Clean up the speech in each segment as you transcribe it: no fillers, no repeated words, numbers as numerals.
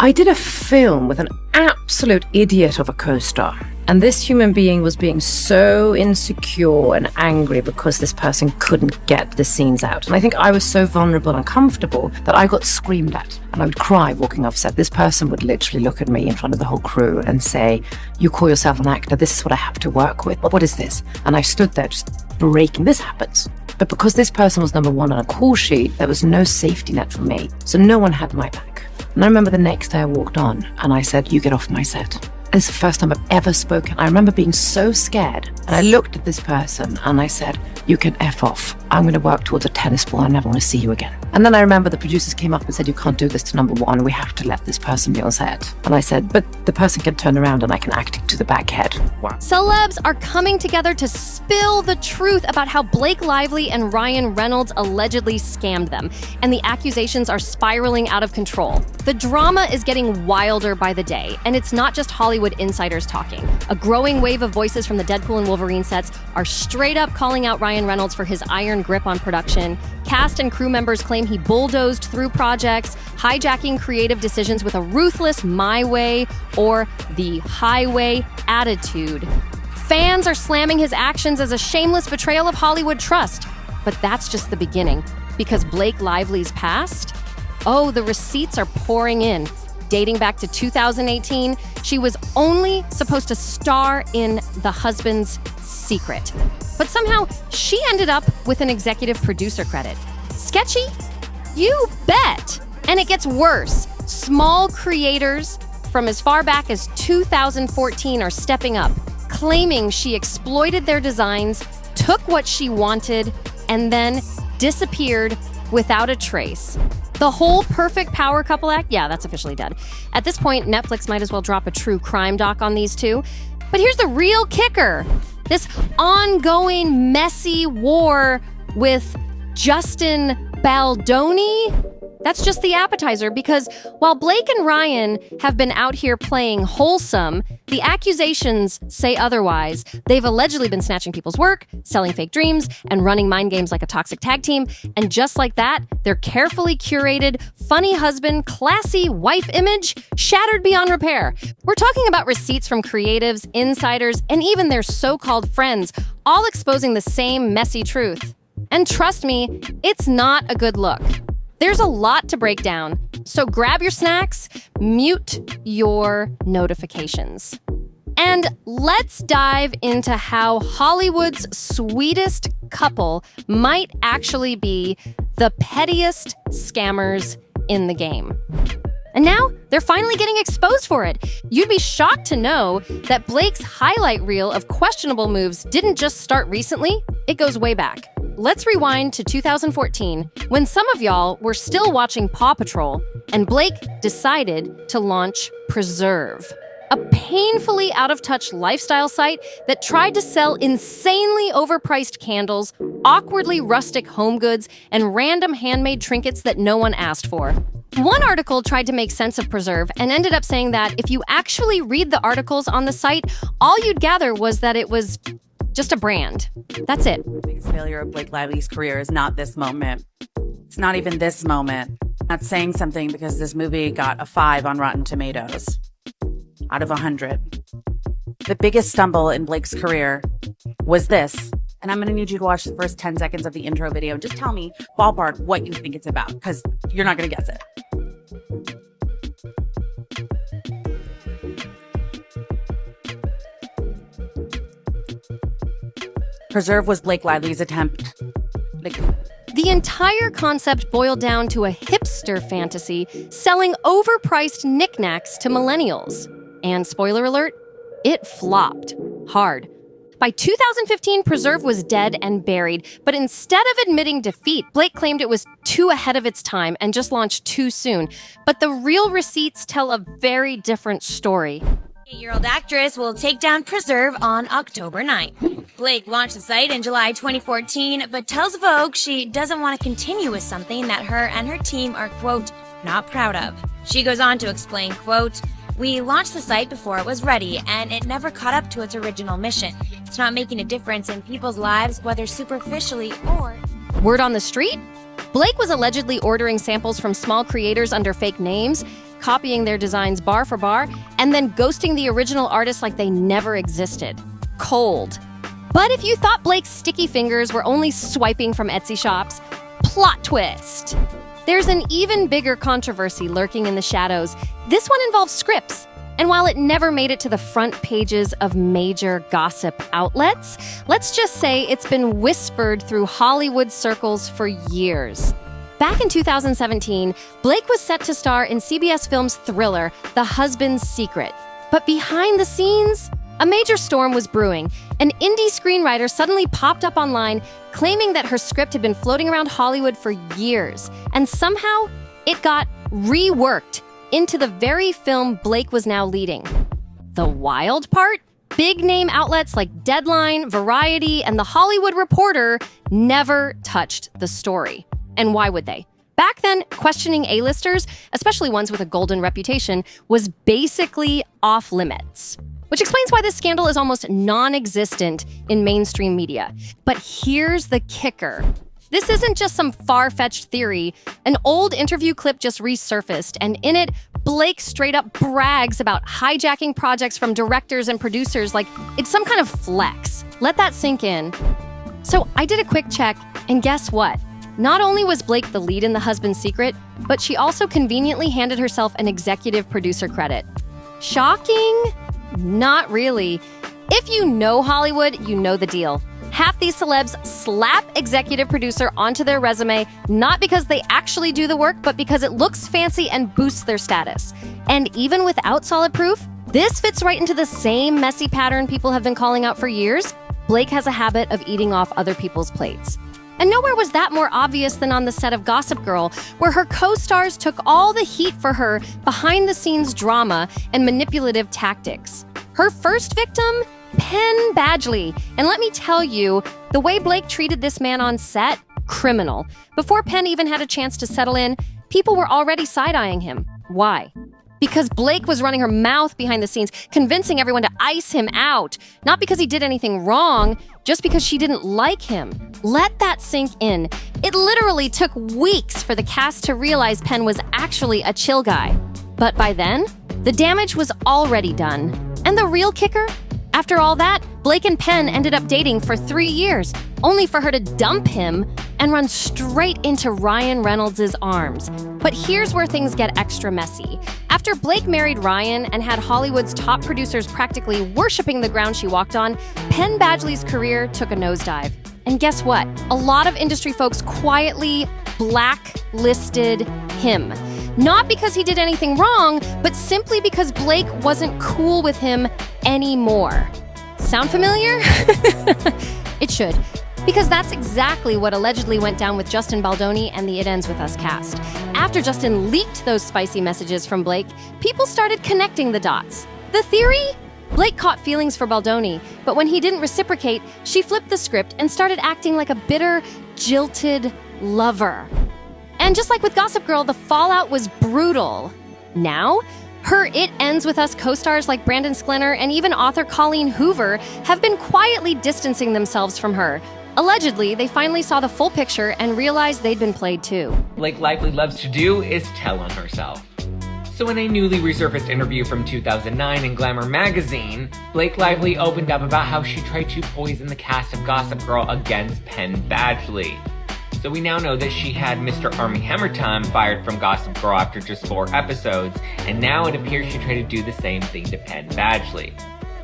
I did a film with an absolute idiot of a co-star. And this human being was being so insecure and angry because this person couldn't get the scenes out. And I think I was so vulnerable and comfortable that I got screamed at. And I would cry walking off set. This person would literally look at me in front of the whole crew and say, "You call yourself an actor, this is what I have to work with. What is this?" And I stood there just breaking. This happens. But because this person was number one on a call sheet, there was no safety net for me. So no one had my back. And I remember the next day I walked on and I said, "You get off my set." It's the first time I've ever spoken. I remember being so scared. And I looked at this person and I said, "You can F off. I'm going to work towards a tennis ball. I never want to see you again." And then I remember the producers came up and said, "You can't do this to number one. We have to let this person be on set." And I said, "But the person can turn around and I can act to the back head." Wow. Celebs are coming together to spill the truth about how Blake Lively and Ryan Reynolds allegedly scammed them. And the accusations are spiraling out of control. The drama is getting wilder by the day. And it's not just Hollywood insiders talking. A growing wave of voices from the Deadpool and Wolverine sets are straight up calling out Ryan Reynolds for his iron grip on production. Cast and crew members claim he bulldozed through projects, hijacking creative decisions with a ruthless my way or the highway attitude. Fans are slamming his actions as a shameless betrayal of Hollywood trust. But that's just the beginning, because Blake Lively's past? Oh, the receipts are pouring in. Dating back to 2018, she was only supposed to star in The Husband's Secret. But somehow, she ended up with an executive producer credit. Sketchy? You bet! And it gets worse. Small creators from as far back as 2014 are stepping up, claiming she exploited their designs, took what she wanted, and then disappeared without a trace. The whole perfect power couple act? Yeah, that's officially dead. At this point, Netflix might as well drop a true crime doc on these two. But here's the real kicker. This ongoing, messy war with Justin Baldoni? That's just the appetizer, because while Blake and Ryan have been out here playing wholesome, the accusations say otherwise. They've allegedly been snatching people's work, selling fake dreams, and running mind games like a toxic tag team. And just like that, their carefully curated, funny husband, classy wife image shattered beyond repair. We're talking about receipts from creatives, insiders, and even their so-called friends, all exposing the same messy truth. And trust me, it's not a good look. There's a lot to break down, so grab your snacks, mute your notifications. And let's dive into how Hollywood's sweetest couple might actually be the pettiest scammers in the game. And now, they're finally getting exposed for it. You'd be shocked to know that Blake's highlight reel of questionable moves didn't just start recently, it goes way back. Let's rewind to 2014, when some of y'all were still watching Paw Patrol, and Blake decided to launch Preserve, a painfully out-of-touch lifestyle site that tried to sell insanely overpriced candles, awkwardly rustic home goods, and random handmade trinkets that no one asked for. One article tried to make sense of Preserve and ended up saying that if you actually read the articles on the site, all you'd gather was that it was just a brand. That's it. The biggest failure of Blake Lively's career is not this moment. It's not even this moment. I'm not saying something because this movie got a 5 on Rotten Tomatoes out of 100. The biggest stumble in Blake's career was this. And I'm going to need you to watch the first 10 seconds of the intro video and just tell me, ballpark, what you think it's about, because you're not going to guess it. Preserve was Blake Lively's attempt. The entire concept boiled down to a hipster fantasy selling overpriced knickknacks to millennials. And spoiler alert, it flopped hard. By 2015, Preserve was dead and buried, but instead of admitting defeat, Blake claimed it was too ahead of its time and just launched too soon. But the real receipts tell a very different story. 8-year-old actress will take down Preserve on October 9th. Blake launched the site in July 2014, but tells Vogue she doesn't want to continue with something that her and her team are, quote, not proud of. She goes on to explain, quote, "We launched the site before it was ready, and it never caught up to its original mission. It's not making a difference in people's lives, whether superficially or..." Word on the street? Blake was allegedly ordering samples from small creators under fake names, copying their designs bar for bar, and then ghosting the original artist like they never existed. Cold. But if you thought Blake's sticky fingers were only swiping from Etsy shops, plot twist. There's an even bigger controversy lurking in the shadows. This one involves scripts. And while it never made it to the front pages of major gossip outlets, let's just say it's been whispered through Hollywood circles for years. Back in 2017, Blake was set to star in CBS Films' thriller, The Husband's Secret. But behind the scenes, a major storm was brewing. An indie screenwriter suddenly popped up online claiming that her script had been floating around Hollywood for years, and somehow it got reworked into the very film Blake was now leading. The wild part? Big-name outlets like Deadline, Variety, and The Hollywood Reporter never touched the story. And why would they? Back then, questioning A-listers, especially ones with a golden reputation, was basically off-limits. Which explains why this scandal is almost non-existent in mainstream media. But here's the kicker. This isn't just some far-fetched theory. An old interview clip just resurfaced, and in it, Blake straight up brags about hijacking projects from directors and producers like it's some kind of flex. Let that sink in. So I did a quick check, and guess what? Not only was Blake the lead in The Husband's Secret, but she also conveniently handed herself an executive producer credit. Shocking? Not really. If you know Hollywood, you know the deal. Half these celebs slap executive producer onto their resume, not because they actually do the work, but because it looks fancy and boosts their status. And even without solid proof, this fits right into the same messy pattern people have been calling out for years. Blake has a habit of eating off other people's plates. And nowhere was that more obvious than on the set of Gossip Girl, where her co-stars took all the heat for her behind-the-scenes drama and manipulative tactics. Her first victim? Penn Badgley. And let me tell you, the way Blake treated this man on set, criminal. Before Penn even had a chance to settle in, people were already side-eyeing him. Why? Because Blake was running her mouth behind the scenes, convincing everyone to ice him out. Not because he did anything wrong, just because she didn't like him. Let that sink in. It literally took weeks for the cast to realize Penn was actually a chill guy. But by then, the damage was already done. And the real kicker? After all that, Blake and Penn ended up dating for 3 years, only for her to dump him and run straight into Ryan Reynolds' arms. But here's where things get extra messy. After Blake married Ryan and had Hollywood's top producers practically worshiping the ground she walked on, Penn Badgley's career took a nosedive. And guess what? A lot of industry folks quietly blacklisted him. Not because he did anything wrong, but simply because Blake wasn't cool with him anymore. Sound familiar? It should. Because that's exactly what allegedly went down with Justin Baldoni and the It Ends With Us cast. After Justin leaked those spicy messages from Blake, people started connecting the dots. The theory? Blake caught feelings for Baldoni, but when he didn't reciprocate, she flipped the script and started acting like a bitter, jilted lover. And just like with Gossip Girl, the fallout was brutal. Now, her It Ends With Us co-stars like Brandon Sklenar and even author Colleen Hoover have been quietly distancing themselves from her. Allegedly, they finally saw the full picture and realized they'd been played too. Blake Lively loves to do is tell on herself. So in a newly resurfaced interview from 2009 in Glamour magazine, Blake Lively opened up about how she tried to poison the cast of Gossip Girl against Penn Badgley. So we now know that she had Mr. Armie Hammerton fired from Gossip Girl after just 4 episodes, and now it appears she tried to do the same thing to Penn Badgley.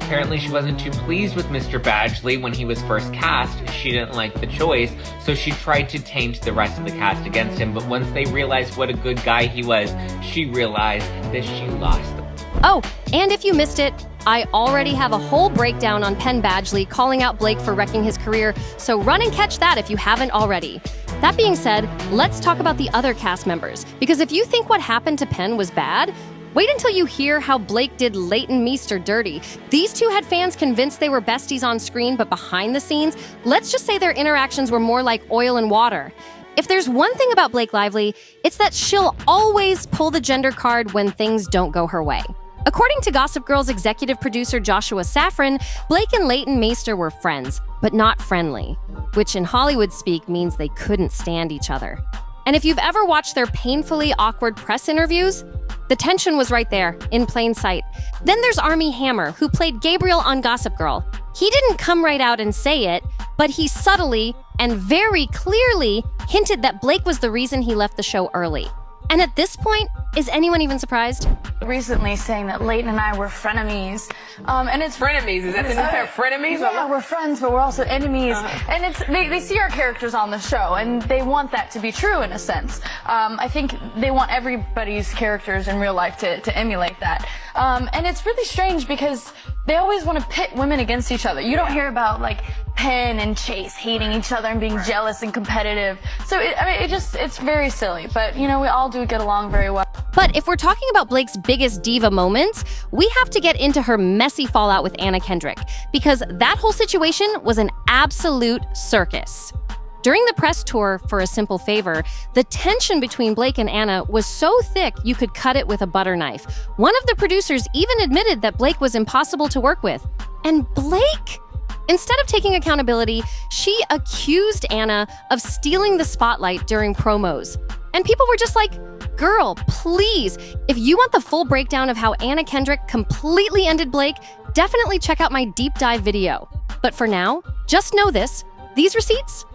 Apparently she wasn't too pleased with Mr. Badgley when he was first cast. She didn't like the choice, so she tried to taint the rest of the cast against him, but once they realized what a good guy he was, she realized that she lost them. Oh, and if you missed it, I already have a whole breakdown on Penn Badgley calling out Blake for wrecking his career, so run and catch that if you haven't already. That being said, let's talk about the other cast members, because if you think what happened to Penn was bad, wait until you hear how Blake did Leighton Meester dirty. These two had fans convinced they were besties on screen, but behind the scenes, let's just say their interactions were more like oil and water. If there's one thing about Blake Lively, it's that she'll always pull the gender card when things don't go her way. According to Gossip Girl's executive producer Joshua Safran, Blake and Leighton Meester were friends, but not friendly, which in Hollywood speak means they couldn't stand each other. And if you've ever watched their painfully awkward press interviews, The tension was right there, in plain sight. Then there's Armie Hammer, who played Gabriel on Gossip Girl. He didn't come right out and say it, but he subtly and very clearly hinted that Blake was the reason he left the show early. And at this point, is anyone even surprised? Recently saying that Leighton and I were frenemies. And it's frenemies. Is that the new term? Frenemies? Yeah, we're friends, but we're also enemies. And it's they see our characters on the show, and they want that to be true in a sense. I think they want everybody's characters in real life to emulate that. And it's really strange because they always want to pit women against each other. You don't hear about like Penn and Chase hating each other and being jealous and competitive. So it's very silly. But you know, we all do get along very well. But if we're talking about Blake's biggest diva moments, we have to get into her messy fallout with Anna Kendrick, because that whole situation was an absolute circus. During the press tour for A Simple Favor, the tension between Blake and Anna was so thick you could cut it with a butter knife. One of the producers even admitted that Blake was impossible to work with. And Blake, instead of taking accountability, she accused Anna of stealing the spotlight during promos. And people were just like, girl, please, if you want the full breakdown of how Anna Kendrick completely ended Blake, definitely check out my deep dive video. But for now, just know this, these receipts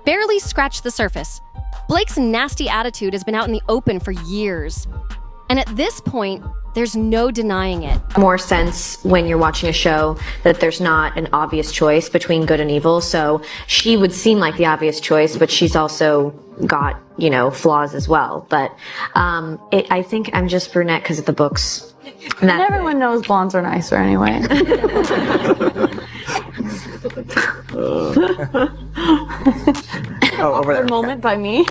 barely scratch the surface. Blake's nasty attitude has been out in the open for years. And at this point, there's no denying it. More sense when you're watching a show that there's not an obvious choice between good and evil. So she would seem like the obvious choice, but she's also got, you know, flaws as well. But I think I'm just brunette because of the books. And everyone knows blondes are nicer anyway. Over there. Moment by me.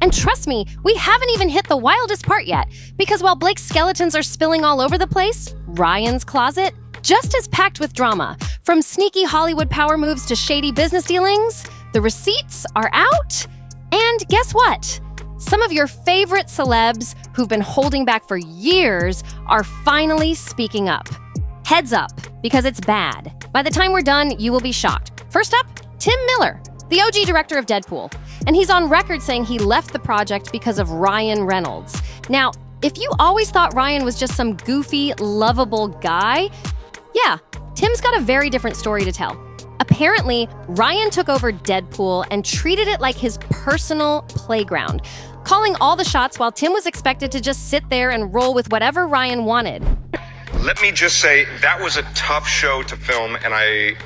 And trust me, we haven't even hit the wildest part yet, because while Blake's skeletons are spilling all over the place, Ryan's closet, just as packed with drama. From sneaky Hollywood power moves to shady business dealings, the receipts are out. And guess what? Some of your favorite celebs who've been holding back for years are finally speaking up. Heads up, because it's bad. By the time we're done, you will be shocked. First up, Tim Miller, the OG director of Deadpool. And he's on record saying he left the project because of Ryan Reynolds. Now, if you always thought Ryan was just some goofy, lovable guy, yeah, Tim's got a very different story to tell. Apparently, Ryan took over Deadpool and treated it like his personal playground, calling all the shots while Tim was expected to just sit there and roll with whatever Ryan wanted. Let me just say, that was a tough show to film, and I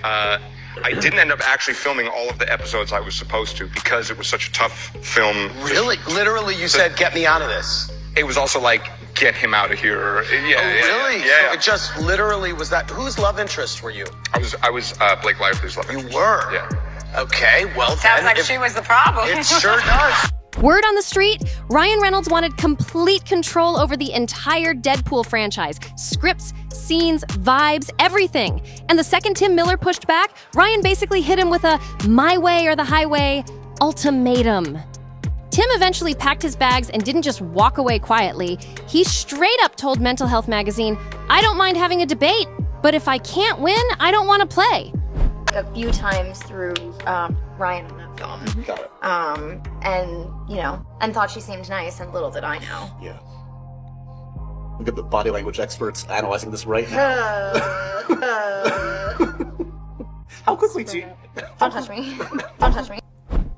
didn't end up actually filming all of the episodes I was supposed to because it was such a tough film. Really? Literally, you said, get me out of this. It was also like, get him out of here. Really? Yeah. So it just literally was that. Whose love interest were you? I was Blake Lively's love interest. You were? Yeah. Okay, well Sounds like she was the problem. It sure does. Word on the street, Ryan Reynolds wanted complete control over the entire Deadpool franchise. Scripts, scenes, vibes, everything. And the second Tim Miller pushed back, Ryan basically hit him with a my way or the highway ultimatum. Tim eventually packed his bags and didn't just walk away quietly. He straight up told Mental Health magazine, I don't mind having a debate, but if I can't win, I don't want to play. A few times through Ryan in that film. Got it. And thought she seemed nice, and little did I know. Yeah. Look at the body language experts analyzing this right now. How quickly do you... Don't touch me. Don't touch me.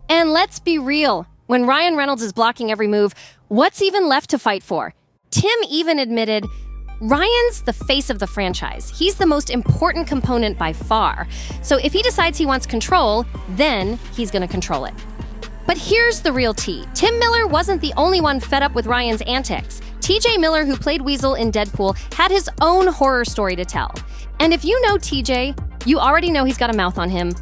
And let's be real. When Ryan Reynolds is blocking every move, what's even left to fight for? Tim even admitted, Ryan's the face of the franchise. He's the most important component by far. So if he decides he wants control, then he's going to control it. But here's the real tea. Tim Miller wasn't the only one fed up with Ryan's antics. TJ Miller, who played Weasel in Deadpool, had his own horror story to tell. And if you know TJ, you already know he's got a mouth on him.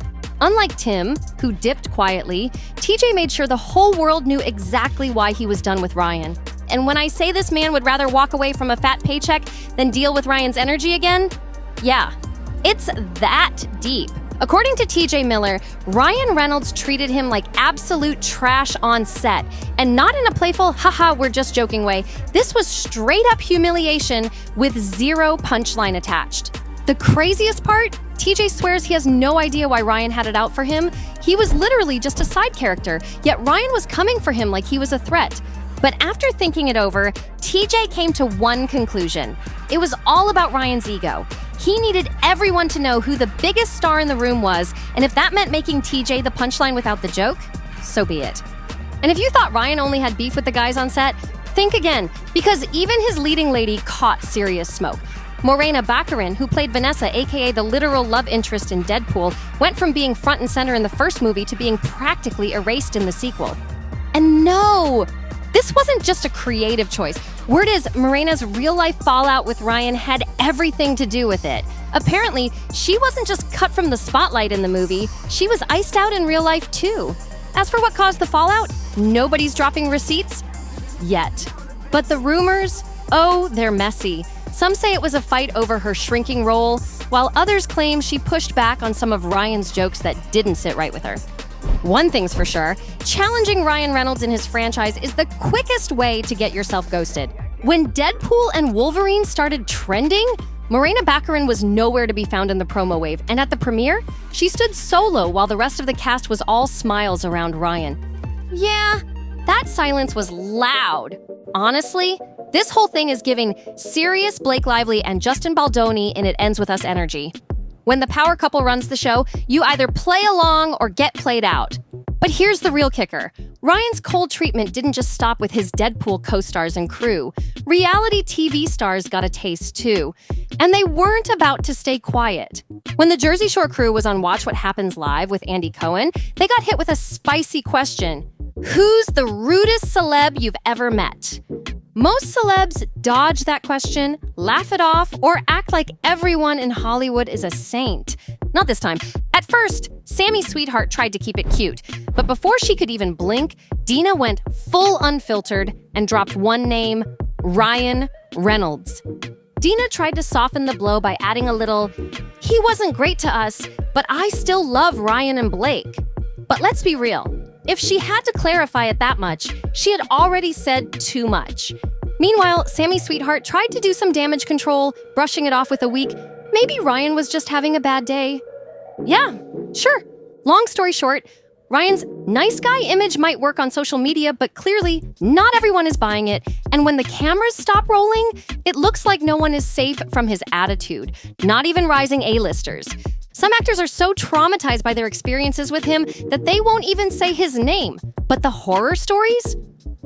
Unlike Tim, who dipped quietly, TJ made sure the whole world knew exactly why he was done with Ryan. And when I say this man would rather walk away from a fat paycheck than deal with Ryan's energy again, yeah, it's that deep. According to TJ Miller, Ryan Reynolds treated him like absolute trash on set, and not in a playful, haha, we're just joking way. This was straight up humiliation with zero punchline attached. The craziest part? TJ swears he has no idea why Ryan had it out for him. He was literally just a side character, yet Ryan was coming for him like he was a threat. But after thinking it over, TJ came to one conclusion. It was all about Ryan's ego. He needed everyone to know who the biggest star in the room was, and if that meant making TJ the punchline without the joke, so be it. And if you thought Ryan only had beef with the guys on set, think again, because even his leading lady caught serious smoke. Morena Baccarin, who played Vanessa, aka the literal love interest in Deadpool, went from being front and center in the first movie to being practically erased in the sequel. And no, this wasn't just a creative choice. Word is, Morena's real-life fallout with Ryan had everything to do with it. Apparently, she wasn't just cut from the spotlight in the movie, she was iced out in real life too. As for what caused the fallout, nobody's dropping receipts yet. But the rumors, oh, they're messy. Some say it was a fight over her shrinking role, while others claim she pushed back on some of Ryan's jokes that didn't sit right with her. One thing's for sure, challenging Ryan Reynolds in his franchise is the quickest way to get yourself ghosted. When Deadpool and Wolverine started trending, Morena Baccarin was nowhere to be found in the promo wave, and at the premiere, she stood solo while the rest of the cast was all smiles around Ryan. Yeah, that silence was loud. Honestly, this whole thing is giving serious Blake Lively and Justin Baldoni in It Ends With Us energy. When the power couple runs the show, you either play along or get played out. But here's the real kicker. Ryan's cold treatment didn't just stop with his Deadpool co-stars and crew. Reality TV stars got a taste too. And they weren't about to stay quiet. When the Jersey Shore crew was on Watch What Happens Live with Andy Cohen, they got hit with a spicy question. Who's the rudest celeb you've ever met? Most celebs dodge that question, laugh it off, or act like everyone in Hollywood is a saint. Not this time. At first, Sammy Sweetheart tried to keep it cute, but before she could even blink, Dina went full unfiltered and dropped one name, Ryan Reynolds. Dina tried to soften the blow by adding a little, he wasn't great to us, but I still love Ryan and Blake. But let's be real. If she had to clarify it that much, she had already said too much. Meanwhile, Sammy Sweetheart tried to do some damage control, brushing it off with a weak, maybe Ryan was just having a bad day. Yeah, sure. Long story short, Ryan's nice guy image might work on social media, but clearly not everyone is buying it. And when the cameras stop rolling, it looks like no one is safe from his attitude, not even rising A-listers. Some actors are so traumatized by their experiences with him that they won't even say his name. But the horror stories?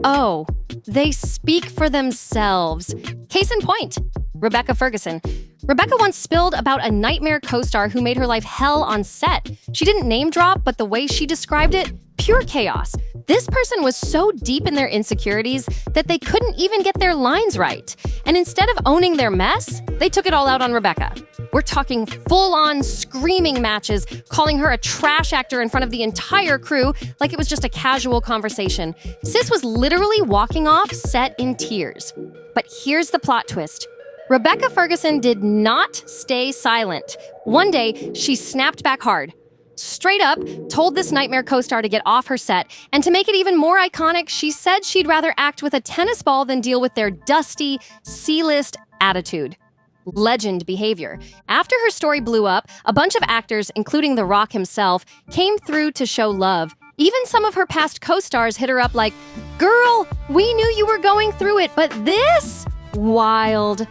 Oh, they speak for themselves. Case in point, Rebecca Ferguson. Rebecca once spilled about a nightmare co-star who made her life hell on set. She didn't name drop, but the way she described it, pure chaos. This person was so deep in their insecurities that they couldn't even get their lines right. And instead of owning their mess, they took it all out on Rebecca. We're talking full-on screaming matches, calling her a trash actor in front of the entire crew like it was just a casual conversation. Sis was literally walking off set in tears. But here's the plot twist. Rebecca Ferguson did not stay silent. One day, she snapped back hard. Straight up, told this nightmare co-star to get off her set, and to make it even more iconic, she said she'd rather act with a tennis ball than deal with their dusty, C-list attitude. Legend behavior. After her story blew up, a bunch of actors, including The Rock himself, came through to show love. Even some of her past co-stars hit her up like, "Girl, we knew you were going through it, but this? Wild."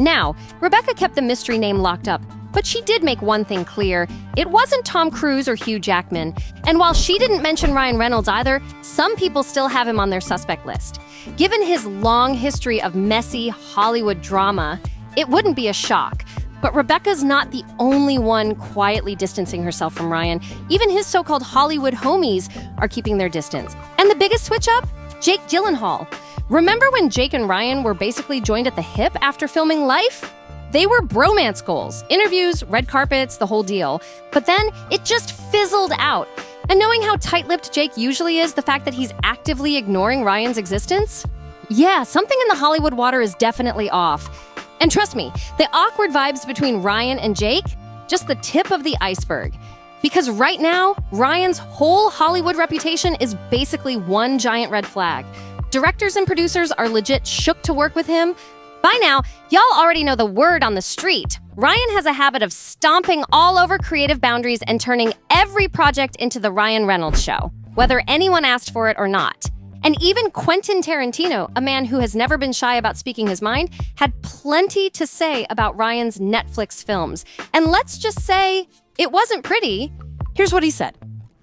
Now, Rebecca kept the mystery name locked up, but she did make one thing clear. It wasn't Tom Cruise or Hugh Jackman. And while she didn't mention Ryan Reynolds either, some people still have him on their suspect list. Given his long history of messy Hollywood drama, it wouldn't be a shock. But Rebecca's not the only one quietly distancing herself from Ryan. Even his so-called Hollywood homies are keeping their distance. And the biggest switch up? Jake Gyllenhaal. Remember when Jake and Ryan were basically joined at the hip after filming Life? They were bromance goals, interviews, red carpets, the whole deal. But then it just fizzled out. And knowing how tight-lipped Jake usually is, the fact that he's actively ignoring Ryan's existence? Yeah, something in the Hollywood water is definitely off. And trust me, the awkward vibes between Ryan and Jake, just the tip of the iceberg. Because right now, Ryan's whole Hollywood reputation is basically one giant red flag. Directors and producers are legit shook to work with him. By now, y'all already know the word on the street. Ryan has a habit of stomping all over creative boundaries and turning every project into the Ryan Reynolds show, whether anyone asked for it or not. And even Quentin Tarantino, a man who has never been shy about speaking his mind, had plenty to say about Ryan's Netflix films. And let's just say it wasn't pretty. Here's what he said.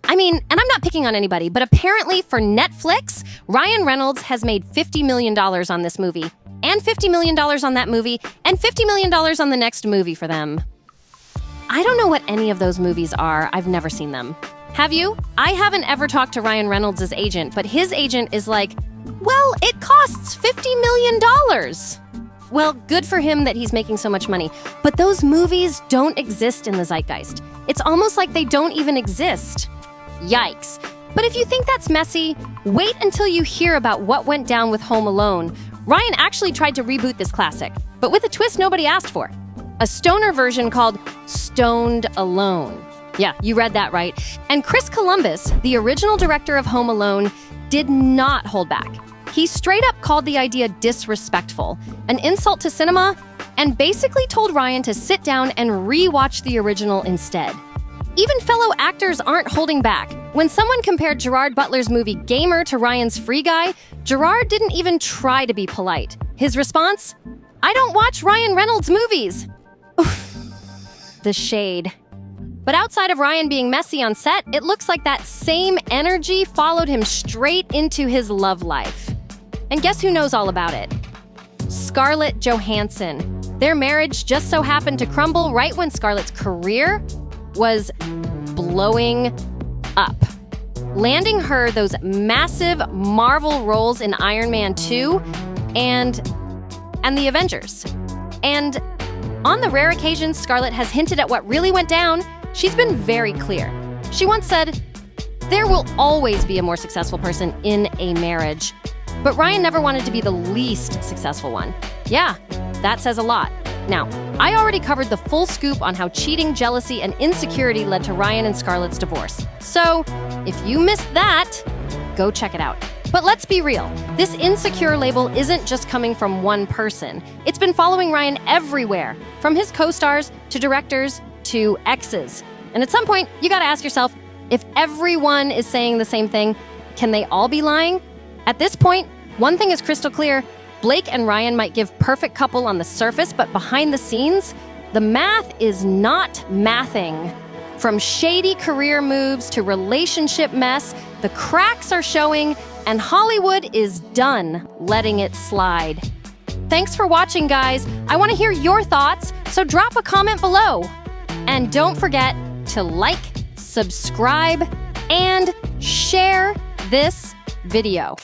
I mean, and I'm not picking on anybody, but apparently for Netflix, Ryan Reynolds has made $50 million on this movie, and $50 million on that movie, and $50 million on the next movie for them. I don't know what any of those movies are. I've never seen them. Have you? I haven't ever talked to Ryan Reynolds' agent, but his agent is like, well, it costs $50 million. Well, good for him that he's making so much money, but those movies don't exist in the zeitgeist. It's almost like they don't even exist. Yikes. But if you think that's messy, wait until you hear about what went down with Home Alone. Ryan actually tried to reboot this classic, but with a twist nobody asked for. A stoner version called Stoned Alone. Yeah, you read that right. And Chris Columbus, the original director of Home Alone, did not hold back. He straight up called the idea disrespectful, an insult to cinema, and basically told Ryan to sit down and re-watch the original instead. Even fellow actors aren't holding back. When someone compared Gerard Butler's movie Gamer to Ryan's Free Guy, Gerard didn't even try to be polite. His response? I don't watch Ryan Reynolds movies. Oof. The shade. But outside of Ryan being messy on set, it looks like that same energy followed him straight into his love life. And guess who knows all about it? Scarlett Johansson. Their marriage just so happened to crumble right when Scarlett's career was blowing up, landing her those massive Marvel roles in Iron Man 2 and the Avengers. And on the rare occasions Scarlett has hinted at what really went down, she's been very clear. She once said, there will always be a more successful person in a marriage. But Ryan never wanted to be the least successful one. Yeah, that says a lot. Now, I already covered the full scoop on how cheating, jealousy, and insecurity led to Ryan and Scarlett's divorce. So, if you missed that, go check it out. But let's be real. This insecure label isn't just coming from one person. It's been following Ryan everywhere, from his co-stars to directors to exes. And at some point, you gotta ask yourself, if everyone is saying the same thing, can they all be lying? At this point, one thing is crystal clear. Blake and Ryan might give perfect couple on the surface, but behind the scenes, the math is not mathing. From shady career moves to relationship mess, the cracks are showing, and Hollywood is done letting it slide. Thanks for watching, guys. I want to hear your thoughts, so drop a comment below. And don't forget to like, subscribe, and share this video.